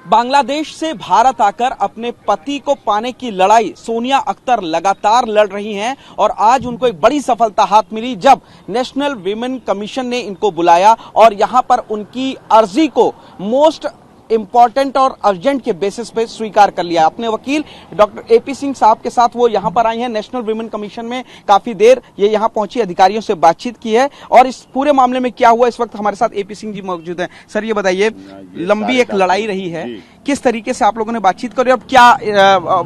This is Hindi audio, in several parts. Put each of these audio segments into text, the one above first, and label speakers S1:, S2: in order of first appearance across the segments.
S1: बांग्लादेश से भारत आकर अपने पति को पाने की लड़ाई सोनिया अख्तर लगातार लड़ रही हैं और आज उनको एक बड़ी सफलता हाथ मिली जब नेशनल वीमेन कमीशन ने इनको बुलाया और यहां पर उनकी अर्जी को मोस्ट इंपॉर्टेंट और अर्जेंट के बेसिस पे स्वीकार कर लिया। अपने वकील डॉक्टर एपी सिंह साहब के साथ वो यहां पर आई हैं। नेशनल वीमेन कमीशन में काफी देर ये यहां पहुंची, अधिकारियों से बातचीत की है और इस पूरे मामले में क्या हुआ, इस वक्त हमारे साथ एपी सिंह जी मौजूद हैं। सर ये बताइए, लंबी एक लड़ाई रही है, किस तरीके से आप लोगों ने बातचीत करी और क्या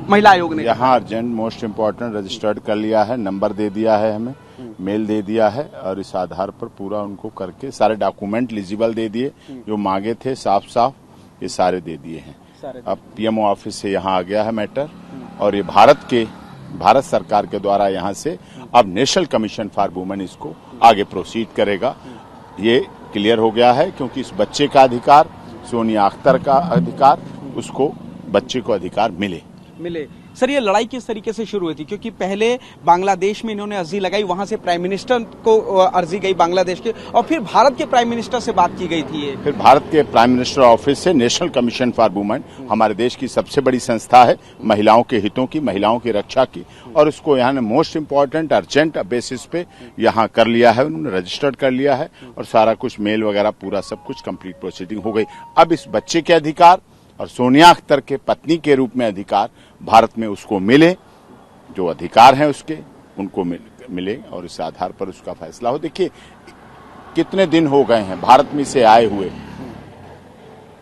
S1: महिला आयोग ने
S2: यहाँ अर्जेंट मोस्ट इम्पोर्टेंट रजिस्टर्ड कर लिया है, नंबर दे दिया है, हमें मेल दे दिया है और इस आधार पर पूरा उनको करके सारे डॉक्यूमेंट एलिजिबल दे दिए, जो मांगे थे साफ साफ ये सारे दे दिए हैं। अब पीएमओ ऑफिस से यहाँ आ गया है मैटर और ये भारत सरकार के द्वारा यहाँ से अब नेशनल कमीशन फॉर वुमेन इसको आगे प्रोसीड करेगा। ये क्लियर हो गया है क्योंकि इस बच्चे का अधिकार, सोनिया अख्तर का अधिकार, उसको बच्चे को अधिकार मिले।
S1: सर ये लड़ाई किस तरीके से शुरू हुई थी, क्योंकि पहले बांग्लादेश में इन्होंने अर्जी लगाई, वहां से प्राइम मिनिस्टर को अर्जी गई बांग्लादेश के और फिर भारत के प्राइम मिनिस्टर से बात की गई थी।
S2: फिर भारत के प्राइम मिनिस्टर ऑफिस से नेशनल कमीशन फॉर वुमेन, हमारे देश की सबसे बड़ी संस्था है महिलाओं के हितों की, महिलाओं की रक्षा की, और उसको यहाँ ने मोस्ट इम्पोर्टेंट अर्जेंट बेसिस पे यहाँ कर लिया है, उन्होंने रजिस्टर्ड कर लिया है और सारा कुछ मेल वगैरह पूरा सब कुछ कंप्लीट प्रोसीडिंग हो गई। अब इस बच्चे के अधिकार और सोनिया अख्तर के पत्नी के रूप में अधिकार भारत में उसको मिले, जो अधिकार हैं उसके उनको मिले और इस आधार पर उसका फैसला हो। देखिए कितने दिन हो गए हैं भारत में से आए हुए,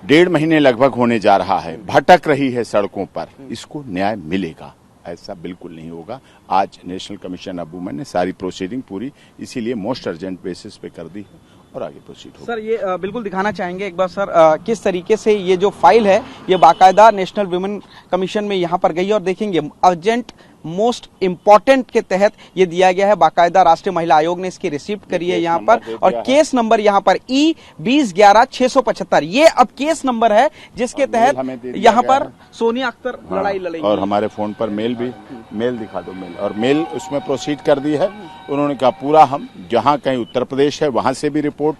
S2: 1.5 महीने लगभग होने जा रहा है, भटक रही है सड़कों पर, इसको न्याय मिलेगा ऐसा बिल्कुल नहीं होगा। आज नेशनल कमीशन ऑफ वुमेन ने सारी प्रोसीडिंग पूरी इसीलिए मोस्ट अर्जेंट बेसिस पे कर दी है और आगे प्रोसीड होगा।
S1: सर ये बिल्कुल दिखाना चाहेंगे एक बार सर, किस तरीके से ये जो फाइल है ये बाकायदा नेशनल वुमेन कमीशन में यहाँ पर गई और देखेंगे अर्जेंट मोस्ट इम्पोर्टेंट के तहत ये दिया गया है। बाकायदा राष्ट्रीय महिला आयोग ने इसकी रिसिप्ट करी है यहाँ पर और केस नंबर यहाँ पर E2011-675 ये अब केस नंबर है जिसके तहत यहाँ पर सोनिया अख्तर लड़ाई लड़ेंगी।
S2: और हमारे फोन पर मेल दिखा दो, मेल और मेल उसमें प्रोसीड कर दी है। उन्होंने कहा पूरा हम जहाँ कहीं उत्तर प्रदेश है वहां से भी रिपोर्ट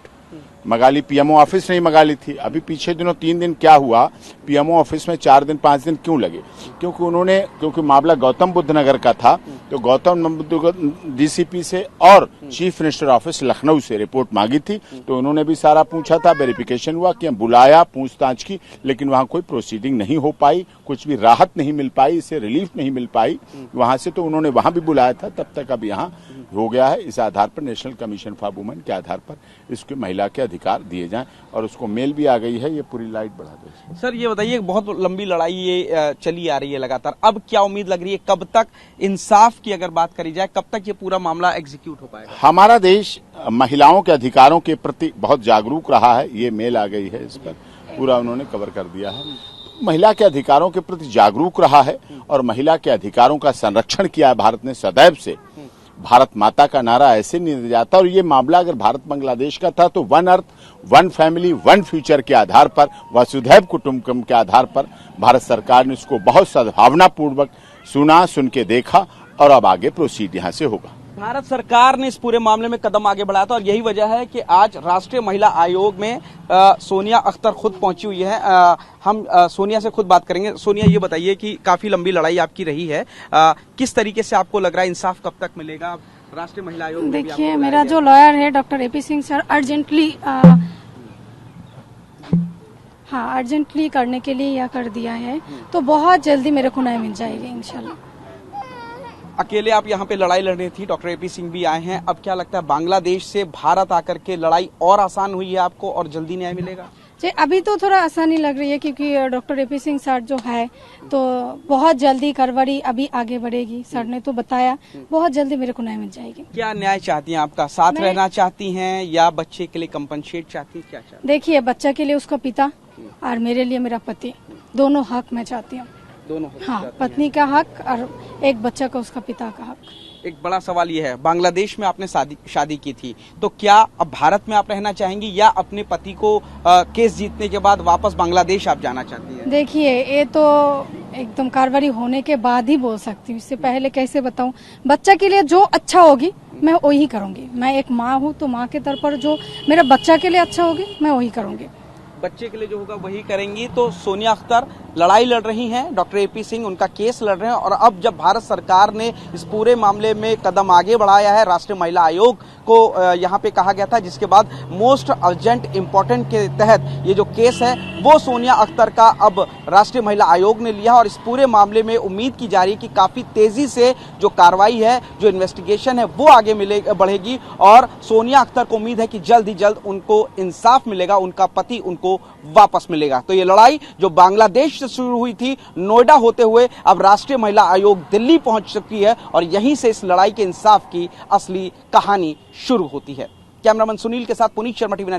S2: मंगा ली, पीएमओ ऑफिस नहीं मंगा ली थी। अभी पीछे दिनों 3 दिन क्या हुआ, पीएमओ ऑफिस में 4 दिन 5 दिन क्यों लगे, क्योंकि मामला गौतम बुद्ध नगर का था, तो गौतम बुद्ध डीसीपी से और चीफ मिनिस्टर ऑफिस लखनऊ से रिपोर्ट मांगी थी, तो उन्होंने भी सारा पूछा था, वेरिफिकेशन हुआ कि हम बुलाया, पूछताछ की, लेकिन वहां कोई प्रोसीडिंग नहीं हो पाई, कुछ भी राहत नहीं मिल पाई, इससे रिलीफ नहीं मिल पाई वहां से, तो उन्होंने वहां भी बुलाया था, तब तक अब यहाँ हो गया है। इस आधार पर नेशनल कमीशन फॉर वुमेन के आधार पर इसके महिला के अधिकार दिए जाएं और उसको मेल भी आ गई है, ये पूरी लाइट बढ़ा दे।
S1: सर ये बताइए, बहुत लंबी लड़ाई ये चली आ रही है लगातार, अब क्या उम्मीद लग रही है, कब तक इंसाफ की अगर बात करी जाए, कब तक ये पूरा मामला एग्जीक्यूट हो पाएगा?
S2: हमारा देश महिलाओं के अधिकारों के प्रति बहुत जागरूक रहा है, ये मेल आ गई है, इस पर पूरा उन्होंने कवर कर दिया है। महिला के अधिकारों के प्रति जागरूक रहा है और महिला के अधिकारों का संरक्षण किया है भारत ने सदैव से। भारत माता का नारा ऐसे नहीं दिया जाता और ये मामला अगर भारत बांग्लादेश का था तो 1 अर्थ 1 फैमिली 1 फ्यूचर के आधार पर, वसुधैव कुटुंबकम के आधार पर भारत सरकार ने इसको बहुत सद्भावनापूर्वक सुन के देखा और अब आगे प्रोसीड यहाँ से होगा।
S1: भारत सरकार ने इस पूरे मामले में कदम आगे बढ़ाया था और यही वजह है कि आज राष्ट्रीय महिला आयोग में सोनिया अख्तर खुद पहुंची हुई है। हम सोनिया से खुद बात करेंगे। सोनिया ये बताइए कि काफी लंबी लड़ाई आपकी रही है, किस तरीके से आपको लग रहा है इंसाफ कब तक मिलेगा? राष्ट्रीय महिला आयोग में
S3: देखिए, मेरा जो लॉयर है doctor AP Singh sir urgently करने के लिए यह कर दिया है, तो बहुत जल्दी मेरे को न्याय मिल जाएगी इंशाल्लाह।
S1: अकेले आप यहाँ पे लड़ाई लड़ रही थी, डॉक्टर एपी सिंह भी आए हैं, अब क्या लगता है बांग्लादेश से भारत आकर के लड़ाई और आसान हुई है आपको और जल्दी न्याय मिलेगा?
S3: जी अभी तो थोड़ा आसानी लग रही है क्योंकि डॉक्टर एपी सिंह सर जो है तो बहुत जल्दी करवड़ी अभी आगे बढ़ेगी, सर ने तो बताया बहुत जल्दी मेरे को न्याय मिल जाएगी।
S1: क्या न्याय चाहती हैं? आपका साथ रहना चाहती हैं या बच्चे के लिए कंपनसेट चाहती हैं, क्या चाहती?
S3: देखिए, बच्चा के लिए उसका पिता और मेरे लिए मेरा पति, दोनों हक मैं चाहती हूँ।
S1: दोनों?
S3: हाँ, पत्नी का हक और एक बच्चा का उसका पिता का हक।
S1: एक बड़ा सवाल ये है, बांग्लादेश में आपने शादी की थी, तो क्या अब भारत में आप रहना चाहेंगी या अपने पति को केस जीतने के बाद वापस बांग्लादेश आप जाना चाहती हैं?
S3: देखिए, ये तो एकदम कार्रवाई होने के बाद ही बोल सकती हूँ, इससे पहले कैसे बताऊँ? बच्चा के लिए जो अच्छा होगी मैं वही करूँगी। मैं एक माँ हूँ तो माँ के तौर पर जो मेरा बच्चा के लिए अच्छा होगी मैं वही करूँगी।
S1: बच्चे के लिए जो होगा वही करेंगी। तो सोनिया अख्तर लड़ाई लड़ रही हैं, डॉक्टर एपी सिंह उनका केस लड़ रहे हैं, और अब जब भारत सरकार ने इस पूरे मामले में कदम आगे बढ़ाया है, राष्ट्रीय महिला आयोग को यहाँ पे कहा गया था, जिसके बाद मोस्ट अर्जेंट इंपॉर्टेंट के तहत ये जो केस है वो सोनिया अख्तर का अब राष्ट्रीय महिला आयोग ने लिया, और इस पूरे मामले में उम्मीद की जा रही है कि काफी तेजी से जो कार्रवाई है, जो इन्वेस्टिगेशन है वो आगे बढ़ेगी, और सोनिया अख्तर को उम्मीद है कि जल्द ही जल्द उनको इंसाफ मिलेगा, उनका पति उनको वापस मिलेगा। तो ये लड़ाई जो बांग्लादेश से शुरू हुई थी, नोएडा होते हुए अब राष्ट्रीय महिला आयोग दिल्ली पहुंच चुकी है, और यहीं से इस लड़ाई के इंसाफ की असली कहानी शुरू होती है। कैमरामैन सुनील के साथ पुनीत शर्मा, TV9।